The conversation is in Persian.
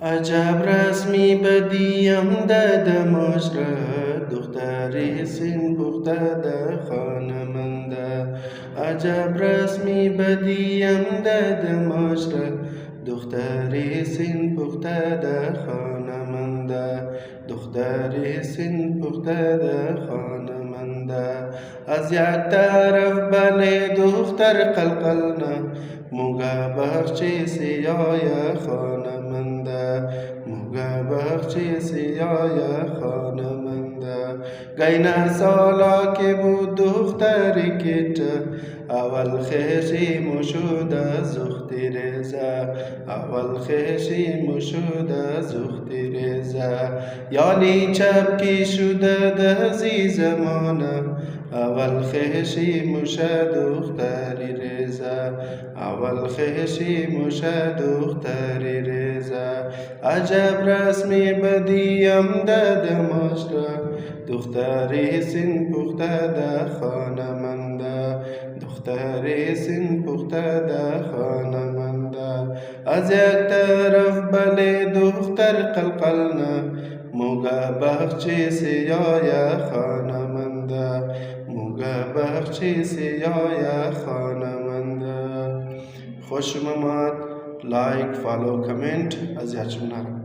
عجب رسمی بدیم معاشره، دختری سین پخته در خانمنده. عجب رسمی بدیم معاشره، دختری سین پخته در خانمنده. دختری سین پخته در خانمنده. از یک طرف بله دختر قلقلنه، موگه بخشی سیای خانمنده. موگه بخشی سیای خانمنده. گینه سالا که بود دختری کیچه، اول خیشی مشوده زختی ریزه. اول خیشی مشوده زختی ریزه. یالی چپکی شده دزی زمانه، اول خیشی مشه دختری ریزه. اول خیشی مشه دختری ریزه. عجب رسمی بدیم معاشره، دختری سین پخته در خانمنده. دختری سین پخته در خانمنده. از یک طرف بله دختر قلقلنه، موگه بخشی سیای خانمنده. موگه بخشی سیای خانمنده. خوشم آمد. لایک، فالو، کامنت از یاد نرم.